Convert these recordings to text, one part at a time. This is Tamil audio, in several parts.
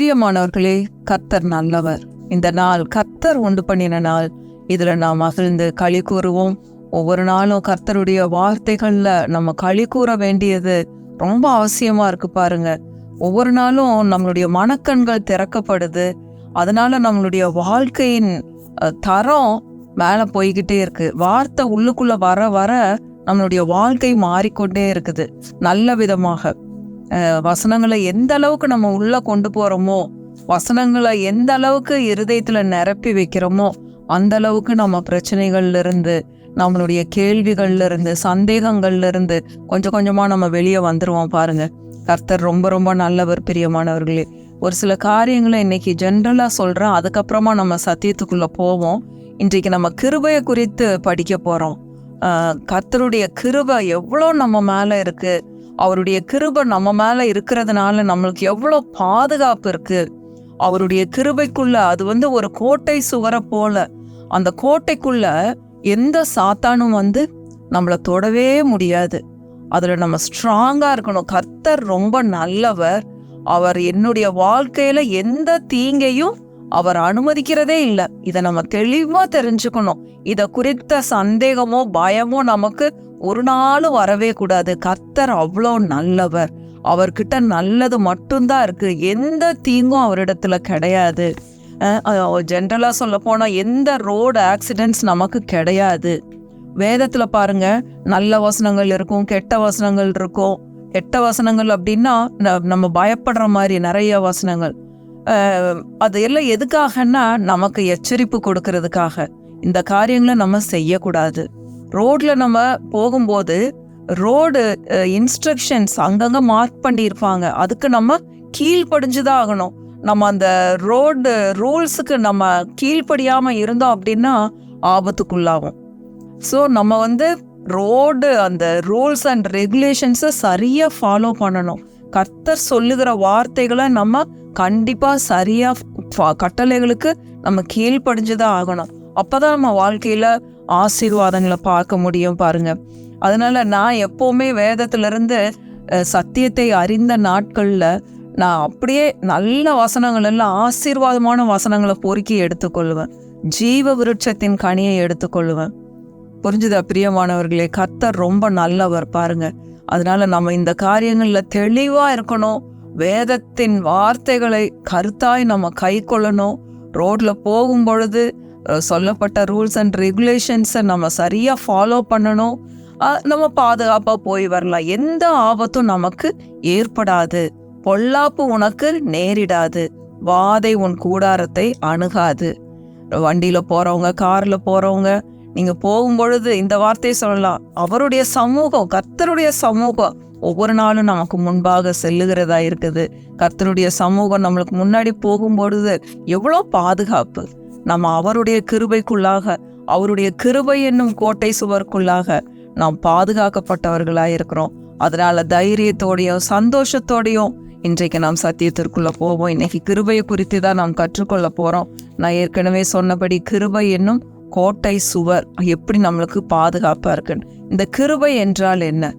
பிரியமானவர்களே, கர்த்தர் நல்லவர். இந்த நாள் கர்த்தர் உண்டு பண்ணின நாள். இதுல நாம் மகிழ்ந்து களி கூறுவோம். ஒவ்வொரு நாளும் கர்த்தருடைய வார்த்தைகள்ல நம்ம களி கூற வேண்டியது ரொம்ப அவசியமா இருக்கு. பாருங்க, ஒவ்வொரு நாளும் நம்மளுடைய மனக்கண்கள் திறக்கப்படுது. அதனால நம்மளுடைய வாழ்க்கையின் தரம் மேல போய்கிட்டே இருக்கு. வார்த்தை உள்ளுக்குள்ள வர வர நம்மளுடைய வாழ்க்கை மாறிக்கொண்டே இருக்குது. நல்ல விதமாக வசனங்களை எந்த அளவுக்கு நம்ம உள்ள கொண்டு போறோமோ, வசனங்களை எந்த அளவுக்கு இருதயத்துல நிரப்பி வைக்கிறோமோ, அந்த அளவுக்கு நம்ம பிரச்சனைகள்ல இருந்து, நம்மளுடைய கேள்விகள்ல இருந்து, சந்தேகங்கள்ல இருந்து கொஞ்சம் கொஞ்சமா நம்ம வெளியே வந்துருவோம். பாருங்க, கர்த்தர் ரொம்ப ரொம்ப நல்லவர். பிரியமானவர்களே, ஒரு சில காரியங்களை இன்னைக்கு ஜென்ரலா சொல்றேன், அதுக்கப்புறமா நம்ம சத்தியத்துக்குள்ள போவோம். இன்றைக்கு நம்ம கிருபையை குறித்து படிக்க போறோம். கர்த்தருடைய கிருபை எவ்வளோ நம்ம மேல இருக்கு, அவருடைய கிருபை நம்ம மேல இருக்கிறதுனால நம்மளுக்கு எவ்வளோ பாதுகாப்பு இருக்கு. அவருடைய கிருபைக்குள்ள அது ஒரு கோட்டை சுவரை போல. அந்த கோட்டைக்குள்ள எந்த சாத்தானும் நம்மளை தொடவே முடியாது. அதுல நம்ம ஸ்ட்ராங்கா இருக்கணும். கர்த்தர் ரொம்ப நல்லவர். அவர் என்னுடைய வாழ்க்கையில எந்த தீங்கையும் அவர் அனுமதிக்கிறதே இல்லை. இதை நம்ம தெளிவா தெரிஞ்சுக்கணும். இதை குறித்த சந்தேகமோ பயமோ நமக்கு ஒரு நாளும் வரவே கூடாது. கர்த்தர் அவ்வளோ நல்லவர். அவர்கிட்ட நல்லது மட்டும்தான் இருக்கு. எந்த தீங்கும் அவரிடத்துல கிடையாது. ஜென்ரலா சொல்ல போனா எந்த ரோடு ஆக்சிடென்ட்ஸ் நமக்கு கிடையாது. வேதத்துல பாருங்க, நல்ல வசனங்கள் இருக்கும், கெட்ட வசனங்கள் இருக்கும். கெட்ட வசனங்கள் அப்படின்னா நம்ம பயப்படுற மாதிரி நிறைய வசனங்கள். அது எல்லாம் எதுக்காகன்னா நமக்கு எச்சரிப்பு கொடுக்கறதுக்காக. இந்த காரியங்களை நம்ம செய்யக்கூடாது. ரோட்ல நம்ம போகும்போது ரோடு இன்ஸ்ட்ரக்ஷன்ஸ் அங்கங்க மார்க் பண்ணியிருப்பாங்க. அதுக்கு நம்ம கீழ்ப்படிஞ்சுதான் ஆகணும். நம்ம அந்த ரோடு ரூல்ஸுக்கு நம்ம கீழ்ப்படியாம இருந்தோம் அப்படின்னா ஆபத்துக்குள்ளாகும். ஸோ நம்ம ரோடு அந்த ரூல்ஸ் அண்ட் ரெகுலேஷன்ஸை சரியா ஃபாலோ பண்ணணும். கர்த்தர் சொல்லுகிற வார்த்தைகளை நம்ம கண்டிப்பா சரியா கட்டளைகளுக்கு நம்ம கீழ்ப்படிஞ்சுதான் ஆகணும். அப்பதான் நம்ம வாழ்க்கையில ஆசீர்வாதங்களை பார்க்க முடியும். பாருங்க, அதனால நான் எப்பவுமே வேதத்துல இருந்து சத்தியத்தை அறிந்த நாட்கள்ல நான் அப்படியே நல்ல வசனங்கள் எல்லாம் ஆசீர்வாதமான வசனங்களை பொறுக்கி எடுத்துக்கொள்ளுவேன். ஜீவ விருட்சத்தின் கனியை எடுத்துக்கொள்ளுவேன். புரிஞ்சுதா பிரியமானவர்களே? கர்த்தர் ரொம்ப நல்லவர். பாருங்க, அதனால நம்ம இந்த காரியங்கள்ல தெளிவா இருக்கணும். வேதத்தின் வார்த்தைகளை கருத்தாய் நம்ம கை கொள்ளணும். ரோட்ல போகும் பொழுது சொல்லப்பட்ட ரூல்ஸ் அண்ட் ரெகுலேஷன்ஸை நம்ம சரியா ஃபாலோ பண்ணணும். நம்ம பாதுகாப்பா போய் வரலாம். எந்த ஆபத்தும் நமக்கு ஏற்படாது. பொல்லாப்பு உனக்கு நேரிடாது. வாதை உன் கூடாரத்தை அணுகாது. வண்டியில போறவங்க, கார்ல போறவங்க, நீங்க போகும்பொழுது இந்த வார்த்தையை சொல்லலாம். அவருடைய சமூகம், கர்த்தருடைய சமூகம் ஒவ்வொரு நாளும் நமக்கு முன்பாக செல்லுகிறதா இருக்குது. கர்த்தருடைய சமூகம் நம்மளுக்கு முன்னாடி போகும்பொழுது எவ்வளோ பாதுகாப்பு. நம்ம அவருடைய கிருபைக்குள்ளாக, அவருடைய கிருபை என்னும் கோட்டை சுவருக்குள்ளாக நாம் பாதுகாக்கப்பட்டவர்களாக இருக்கிறோம். அதனால தைரியத்தோடையும் சந்தோஷத்தோடையும் இன்றைக்கு நாம் சத்தியத்திற்குள்ள போவோம். இன்னைக்கு கிருபையை குறித்து தான் நாம் கற்றுக்கொள்ள போறோம். நான் ஏற்கனவே சொன்னபடி கிருபை என்னும் கோட்டை சுவர் எப்படி நம்மளுக்கு பாதுகாப்பா இருக்குன்னு. இந்த கிருபை என்றால் என்ன,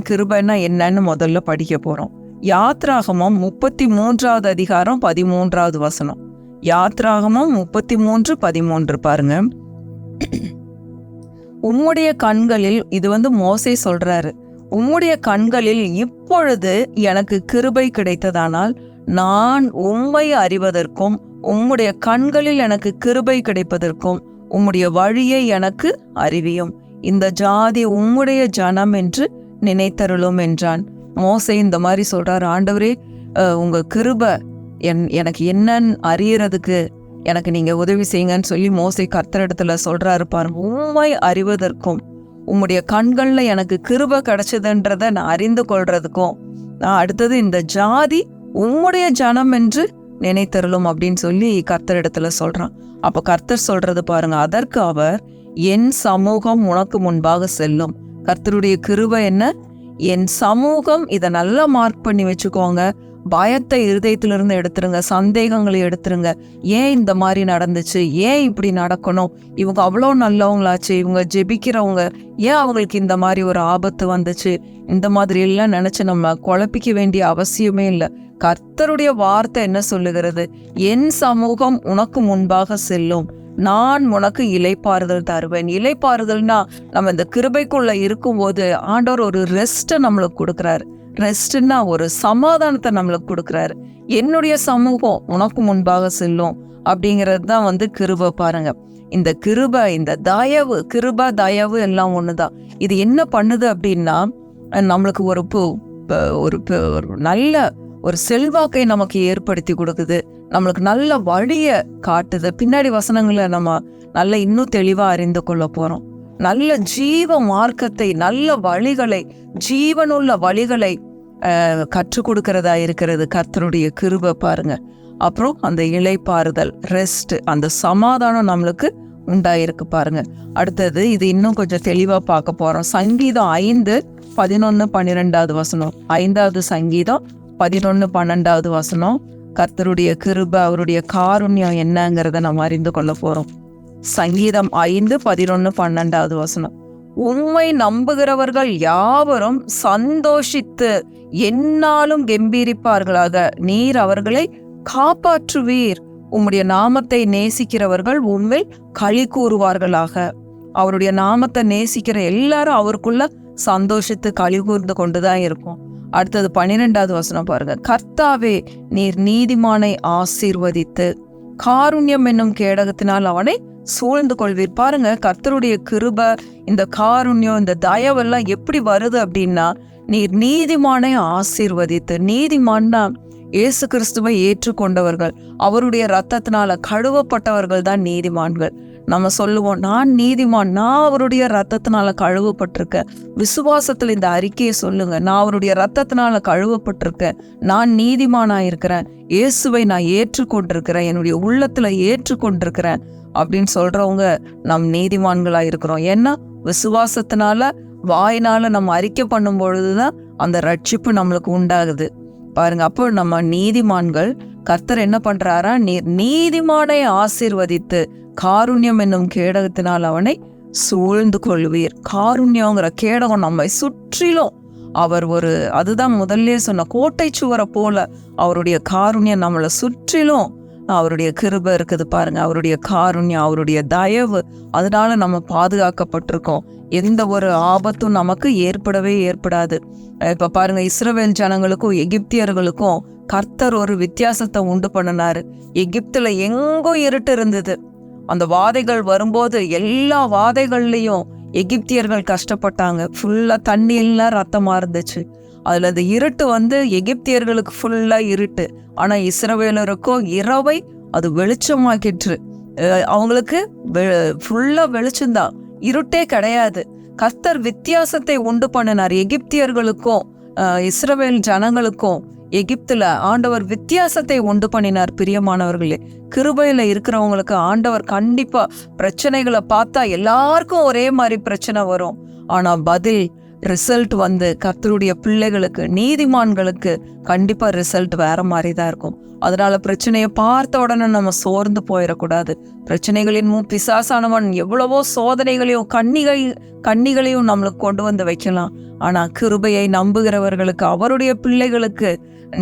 கிருபைன்னா என்னன்னு முதல்ல படிக்க போறோம். யாத்ராகமம் 33வது அதிகாரம் 13வது வசனம். யாத்ராகமம் 33:13 பாருங்க. உம்முடைய கண்களில், இது மோசே சொல்றாரு, உம்முடைய கண்களில் இப்பொழுது எனக்கு கிருபை கிடைத்ததானால் நான் உம்மை அறிவதற்கும் உம்முடைய கண்களில் எனக்கு கிருபை கிடைப்பதற்கும் உம்முடைய வழியை எனக்கு அறிவியும். இந்த ஜாதி உம்முடைய ஜனம் என்று நினைத்தருளும் என்றான். மோசே இந்த மாதிரி சொல்றாரு, ஆண்டவரே உங்க கிருபை எனக்கு என்னன்னு அறியறதுக்கு எனக்கு நீங்க உதவி செய்யுங்கன்னு சொல்லி மோசே கர்த்தரிடத்துல சொல்றாரு. பாருங்க, உம்மை அறிவதற்கும் உம்முடைய கண்கள்ல எனக்கு கிருபை கிடைச்சதுன்றத நான் அறிந்து கொள்றதுக்கும் அடுத்தது இந்த ஜாதி உம்முடைய ஜனம் என்று நினைத்தருளும் அப்படின்னு சொல்லி கர்த்தரிடத்துல சொல்றான். அப்ப கர்த்தர் சொல்றது பாருங்க, அதற்கு அவர், என் சமூகம் உனக்கு முன்பாக செல்லும். கர்த்தருடைய கிருபை என்ன? என் சமூகம். இதை நல்லா மார்க் பண்ணி வச்சுக்கோங்க. பயத்தை இருதயத்திலிருந்து எடுத்துருங்க, சந்தேகங்களை எடுத்துருங்க. ஏன் இந்த மாதிரி நடந்துச்சு, ஏன் இப்படி நடக்கணும், இவங்க அவ்வளோ நல்லவங்களாச்சு, இவங்க ஜெபிக்கிறவங்க, ஏன் அவங்களுக்கு இந்த மாதிரி ஒரு ஆபத்து வந்துச்சு, இந்த மாதிரி எல்லாம் நினைச்சு நம்ம குழப்பிக்க வேண்டிய அவசியமே இல்லை. கர்த்தருடைய வார்த்தை என்ன சொல்லுகிறது? என் சமூகம் உனக்கு முன்பாக செல்லும், நான் உனக்கு இளைப்பாறுதல் தருவேன். இளைப்பாறுதல்னா நம்ம இந்த கிருபைக்குள்ள இருக்கும்போது ஆண்டவர் ஒரு ரெஸ்ட்டை நம்மளுக்கு கொடுக்குறாரு. ரெஸ்ட்னா ஒரு சமாதானத்தை நம்மளுக்கு கொடுக்குறாரு. என்னுடைய சமூகம் உனக்கு முன்பாக செல்லும் அப்படிங்கிறது தான் கிருபை. பாருங்க, இந்த கிருபை, இந்த தயவு, கிருபை தயவு எல்லாம் ஒண்ணுதான். இது என்ன பண்ணுது அப்படின்னா, நம்மளுக்கு ஒரு நல்ல ஒரு செல்வாக்கை நமக்கு ஏற்படுத்தி கொடுக்குது, நம்மளுக்கு நல்ல வழியை காட்டுது. பின்னாடி வசனங்களை நம்ம நல்ல இன்னும் தெளிவா அறிந்து கொள்ள போறோம். நல்ல ஜீவ மார்க்கத்தை, நல்ல வழிகளை, ஜீவனுள்ள வழிகளை கற்றுக் கொடுக்கிறதா இருக்கிறது கர்த்தருடைய கிருபை. பாருங்க, அப்புறம் அந்த இளைப்பாறுதல், ரெஸ்ட், அந்த சமாதானம் நம்மளுக்கு உண்டாயிருக்கு. பாருங்க, அடுத்தது இது இன்னும் கொஞ்சம் தெளிவா பார்க்க போறோம். சங்கீதம் 5:11-12 வசனம். 5வது சங்கீதம் 11-12 வசனம். கர்த்தருடைய கிருபை, அவருடைய காருண்யம் என்னங்கிறத நம்ம அறிந்து கொள்ள போறோம். சங்கீதம் 5:11-12 வசனம். உம்மை நம்புகிறவர்கள் யாவரும் சந்தோஷித்து எந்நாளும் கெம்பீரிப்பார்களாக, நீர் அவர்களை காப்பாற்றுவீர். உம்முடைய நாமத்தை நேசிக்கிறவர்கள் உம்மில் களி கூறுவார்களாக. அவருடைய நாமத்தை நேசிக்கிற எல்லாரும் அவருக்குள்ள சந்தோஷித்து களி கூர்ந்து கொண்டுதான் இருக்கும். அடுத்தது 12வது வசனம் பாருங்க. கர்த்தாவே, நீர் நீதிமானை ஆசீர்வதித்து காருண்யம் என்னும் கேடகத்தினால் அவனை சூழ்ந்து கொள்வீர். பாருங்க, கர்த்தருடைய கிருபை, இந்த காருண்யம், இந்த தயவெல்லாம் எப்படி வருது அப்படின்னா, நீர் நீதிமானை ஆசீர்வதித்து. நீதிமான்னா இயேசு கிறிஸ்துவை ஏற்றுக்கொண்டவர்கள், அவருடைய இரத்தத்தினால கழுவப்பட்டவர்கள் தான் நீதிமான்கள். நம்ம சொல்லுவோம், நான் நீதிமான், நான் அவருடைய இரத்தத்தினால கழுவப்பட்டிருக்கேன். விசுவாசத்தில் இந்த அறிக்கையை சொல்லுங்க, நான் அவருடைய இரத்தத்தினால கழுவப்பட்டிருக்கேன், நான் நீதிமானா இருக்கிறேன், இயேசுவை நான் ஏற்றுக்கொண்டிருக்கிறேன், என்னுடைய உள்ளத்துல ஏற்றுக்கொண்டிருக்கிறேன் அப்படின்னு சொல்றவங்க நம் நீதிமான்களா இருக்கிறோம். ஏன்னா விசுவாசத்தினால, வாயினால நம்ம அறிக்கை பண்ணும் பொழுதுதான் அந்த ரட்சிப்பு நம்மளுக்கு உண்டாகுது. பாருங்க, அப்போ நம்ம நீதிமான்கள். கர்த்தர் என்ன பண்றாரா? நீர் நீதிமானை ஆசீர்வதித்து காருண்யம் என்னும் கேடகத்தினால் அவனை சூழ்ந்து கொள்வீர். காருண்யங்கிற கேடகம் நம்மை சுற்றிலும் அவர் அதுதான் முதல்ல சொன்ன கோட்டை சுவரை போல அவருடைய காருண்யம் நம்மளை சுற்றிலும், அவருடைய கிருபை இருக்குது. பாருங்க, அவருடைய காருண்யம், அவருடைய தயவு, அதனால நம்ம பாதுகாக்கப்பட்டிருக்கோம். எந்த ஒரு ஆபத்தும் நமக்கு ஏற்படாது. இப்ப பாருங்க, இஸ்ரவேல் ஜனங்களுக்கும் எகிப்தியர்களுக்கும் கர்த்தர் ஒரு வித்தியாசத்தை உண்டு பண்ணினாரு. எகிப்துல எங்கோ இருட்டு இருந்தது. அந்த வாதைகள் வரும்போது எல்லா வாதைகள்லயும் எகிப்தியர்கள் கஷ்டப்பட்டாங்க. ஃபுல்லா தண்ணி எல்லாம் ரத்தமா இருந்துச்சு. அதுல அந்த இருட்டு எகிப்தியர்களுக்கு ஃபுல்லா இருட்டு. ஆனா இஸ்ரவேலருக்கோ இரவை அது வெளிச்சமாக்கிற்று. அவங்களுக்கு ஃபுல்லா வெளிச்சம்தான், இருட்டே கிடையாது. கர்த்தர் வித்தியாசத்தை உண்டு பண்ணினார். எகிப்தியர்களுக்கும் இஸ்ரவேல் ஜனங்களுக்கும் எகிப்துல ஆண்டவர் வித்தியாசத்தை உண்டு பண்ணினார். பிரியமானவர்களே, கிருபையில இருக்கிறவங்களுக்கு ஆண்டவர் கண்டிப்பா பிரச்சனைகளை பார்த்தா எல்லாருக்கும் ஒரே மாதிரி பிரச்சனை வரும். ஆனா பதில் ரிசல்ட் கர்த்தருடைய பிள்ளைகளுக்கு, நீதிமான்களுக்கு கண்டிப்பா ரிசல்ட் வேற மாதிரி தான் இருக்கும். அதனால பிரச்சனையை பார்த்த உடனே நம்ம சோர்ந்து போயிடக்கூடாது. பிரச்சனைகளின் பிசாசானவன் எவ்வளவோ சோதனைகளையும் கண்ணிகளையும் நம்மளுக்கு கொண்டு வைக்கலாம். ஆனா கிருபையை நம்புகிறவர்களுக்கு, அவருடைய பிள்ளைகளுக்கு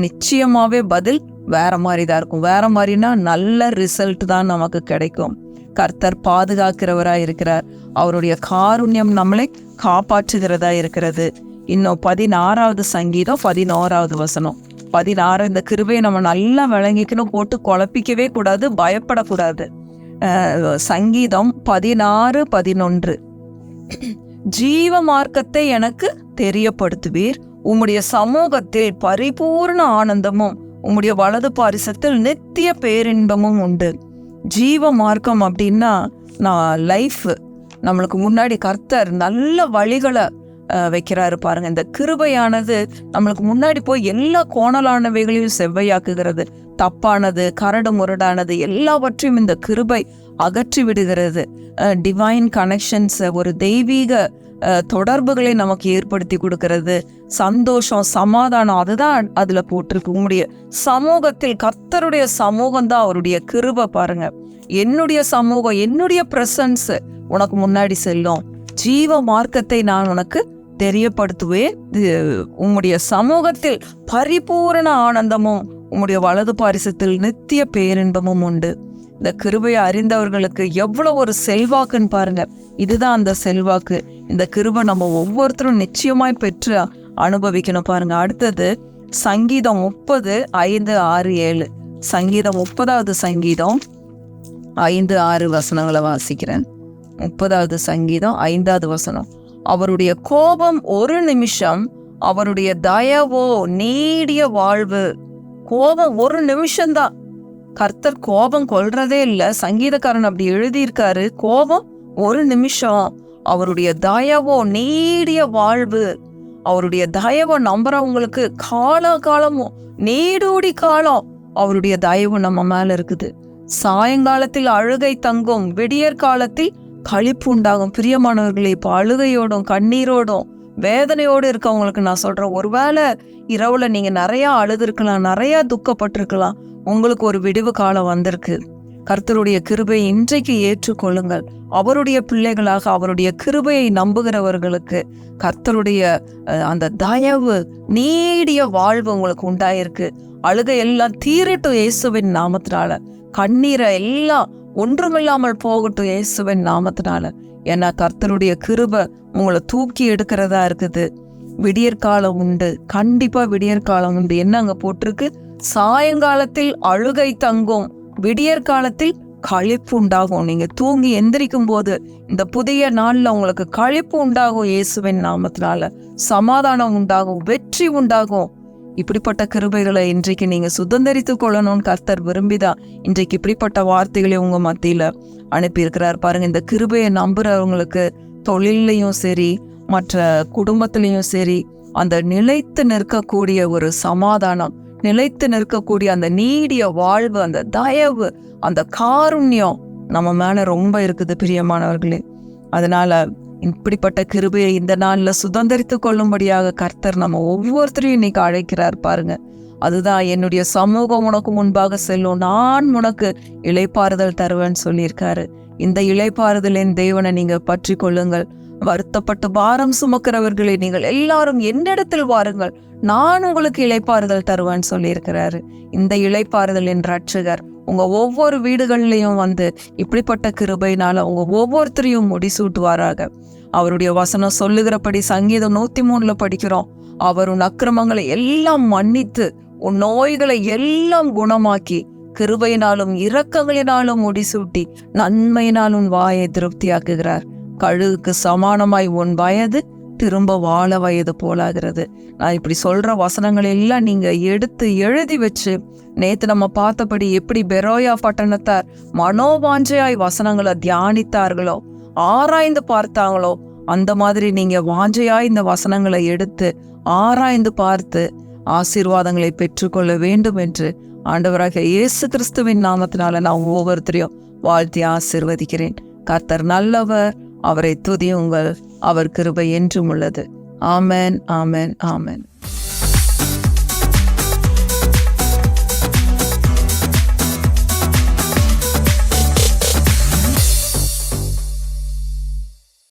நிச்சயமாவே பதில் வேற மாதிரி தான் இருக்கும். வேற மாதிரினா நல்ல ரிசல்ட் தான் நமக்கு கிடைக்கும். கர்த்தர் பாதுகாக்கிறவரா இருக்கிறார். அவருடைய காருண்யம் நம்மளை காப்பாற்றுகிறதா இருக்கிறது. இன்னும் 16வது சங்கீதம் 11வது வசனம். 16 இந்த கிருபையை நம்ம நல்லா விளங்கிக்கணும், போட்டு குழப்பிக்கவே கூடாது, பயப்படக்கூடாது. சங்கீதம் 16:11. ஜீவ மார்க்கத்தை எனக்கு தெரியப்படுத்துவீர், உம்முடைய சமூகத்தில் பரிபூர்ண ஆனந்தமும் உம்முடைய வலது பாரிசத்தில் நித்திய பேரின்பமும் உண்டு. ஜீவ மார்க்கம் அப்படின்னா லைஃப். நம்மளுக்கு முன்னாடி கர்த்தர் நல்ல வழிகளை வைக்கிறாரு. பாருங்க, இந்த கிருபையானது நம்மளுக்கு முன்னாடி போய் எல்லா கோணலானவைகளையும் செவ்வையாக்குகிறது. தப்பானது, கரடு முரடானது எல்லாவற்றையும் இந்த கிருபை அகற்றி விடுகிறது. டிவைன் கனெக்ஷன்ஸ், ஒரு தெய்வீக தொடர்புகளை நமக்கு ஏற்படுத்தி கொடுக்கிறது. சந்தோஷம், சமாதானம், அதுதான் அதுல போட்டிருக்கு. உங்களுடைய சமூகத்தில், கர்த்தருடைய சமூகம் தான் அவருடைய கிருபை. பாருங்க, என்னுடைய சமூகம், என்னுடைய பிரசன்ஸ் உனக்கு முன்னாடி செல்லும். ஜீவ மார்க்கத்தை நான் உனக்கு தெரியப்படுத்துவேன். உம்முடைய சமூகத்தில் பரிபூரண ஆனந்தமும் உம்முடைய வலது பாரிசத்தில் நித்திய பேரின்பமும் உண்டு. இந்த கிருபையை அறிந்தவர்களுக்கு எவ்வளவு ஒரு செல்வாக்குன்னு பாருங்க. இதுதான் அந்த செல்வாக்கு. இந்த கிருபை நம்ம ஒவ்வொருத்தரும் நிச்சயமாய் பெற்று அனுபவிக்கணும் பாருங்க. அடுத்தது சங்கீதம் 30:5-6-7. சங்கீதம் 30வது சங்கீதம் 5-6 வசனங்களை வாசிக்கிறேன். 30வது சங்கீதம் 5வது வசனம். அவருடைய கோபம் ஒரு நிமிஷம், அவருடைய தயவோ நீடிய வாழ்வு. கோபம் ஒரு நிமிஷம்தான். கர்த்தர் கோபம் கொள்றதே இல்லை. சங்கீதக்காரன் அப்படி எழுதியிருக்காரு. கோபம் ஒரு நிமிஷம், அவருடைய தயவோ நீடிய வாழ்வு. அவருடைய தயவை நம்புறவங்களுக்கு காலமும் நீடூடி காலம் அவருடைய தயவு நம்ம மேல இருக்குது. சாயங்காலத்தில் அழுகை தங்கும், விடியற் காலத்தில் களிப்பு உண்டாகும். பிரியமானவர்களே, இப்போ அழுகையோடும் கண்ணீரோடும் வேதனையோடு இருக்கவங்களுக்கு நான் சொல்றேன், ஒருவேளை இரவுல நீங்க நிறைய அழுதுருக்கலாம், நிறைய துக்கப்பட்டிருக்கலாம். உங்களுக்கு ஒரு விடிவு காலம் வந்திருக்கு. கர்த்தருடைய கிருபையை இன்றைக்கு ஏற்றுக்கொள்ளுங்கள். அவருடைய பிள்ளைகளாக அவருடைய கிருபையை நம்புகிறவர்களுக்கு கர்த்தருடைய அந்த தயவு நீடிய வாழ்வு உங்களுக்கு உண்டாயிருக்கு. அழுகை எல்லாம் தீரட்டும் இயேசுவின் நாமத்தினால. கண்ணீரை எல்லாம் ஒன்றுமில்லாமல் போகட்டும் இயேசுவின் நாமத்தினால. ஏன்னா கர்த்தருடைய கிருபை உங்களை தூக்கி எடுக்கிறதா இருக்குது. விடியற்காலம் உண்டு, கண்டிப்பா விடியற்காலம் உண்டு. என்ன அங்க போட்டிருக்கு? சாயங்காலத்தில் அழுகை தங்கும், விடியற்காலத்தில் களிப்பு உண்டாகும். நீங்க தூங்கி எந்திரிக்கும் போது இந்த புதிய நாள்ல உங்களுக்கு களிப்பு உண்டாகும். இயேசுவின் நாமத்தினால சமாதானம் உண்டாகும், வெற்றி உண்டாகும். இப்படிப்பட்ட கிருபைகளை இன்றைக்கு நீங்க சுதந்திரித்து கொள்ளணும்னு கர்த்தர் விரும்பிதான் இன்றைக்கு இப்படிப்பட்ட வார்த்தைகளை உங்க மத்தியில அனுப்பியிருக்கிறார் பாருங்க. இந்த கிருபையை நம்புறவங்களுக்கு தொழிலையும் சரி, மற்ற குடும்பத்திலையும் சரி, அந்த நிலைத்து நிற்கக்கூடிய ஒரு சமாதானம், நிலைத்து நிற்கக்கூடிய அந்த நீடிய வாழ்வு, அந்த தயவு, அந்த காருண்யம் நம்ம மேல ரொம்ப இருக்குது பிரியமானவர்களே. அதனால இப்படிப்பட்ட கிருபையை இந்த நாள்ல சுதந்திரித்து கொள்ளும்படியாக கர்த்தர் நம்ம ஒவ்வொருத்தரையும் இன்னைக்கு அழைக்கிறார் பாருங்க. அதுதான் என்னுடைய சமூகம் உனக்கு முன்பாக செல்லும், நான் உனக்கு இளைப்பாறுதல் தருவேன்னு சொல்லியிருக்காரு. இந்த இளைப்பாறுதலின் தேவனை நீங்க பற்றி கொள்ளுங்கள். வருத்தப்பட்டு பாரம் சுமக்கிறவர்களை நீங்கள் எல்லாரும் என்னிடத்தில் வாருங்கள், நான் உங்களுக்கு இளைப்பாறுதல் தருவேன்னு சொல்லியிருக்கிறாரு. இந்த இளைப்பாறுதலின் ரட்சகர் உங்க ஒவ்வொரு வீடுகள்லையும் வந்து இப்படிப்பட்ட கிருபையினால உங்க ஒவ்வொருத்தரையும் முடிசூட்டுவாராக. அவருடைய வசனம் சொல்லுகிறபடி சங்கீதம் 103 படிக்கிறோம், அவர் உன் அக்கிரமங்களை எல்லாம் மன்னித்து உன் நோய்களை எல்லாம் குணமாக்கி கிருபையினாலும் இரக்கங்களினாலும் முடிசூட்டி நன்மையினாலும் வாயை திருப்தியாக்குகிறார். கழுகுக்கு சமானமாய் உன் வயது திரும்ப வாழ வயது போலாகிறது. நான் இப்படி சொல்ற வசனங்கள் எல்லாம் நீங்க எடுத்து எழுதி வச்சு, நேத்து நம்ம பார்த்தபடி எப்படி பெரோயா பட்டணத்தார் மனோவாஞ்சையாய் வசனங்களை தியானித்தார்களோ, ஆராய்ந்து பார்த்தாங்களோ, அந்த மாதிரி நீங்க வாஞ்சையாய் இந்த வசனங்களை எடுத்து ஆராய்ந்து பார்த்து ஆசீர்வாதங்களை பெற்றுக்கொள்ள வேண்டும் என்று ஆண்டவராக இயேசு கிறிஸ்துவின் நாமத்தினால நான் ஒவ்வொருத்தரையும் வாழ்த்தி ஆசீர்வதிக்கிறேன். கர்த்தர் நல்லவர், அவரை துதியுங்கள், அவர் கிருபை என்றும் உள்ளது. ஆமென், ஆமென், ஆமென்.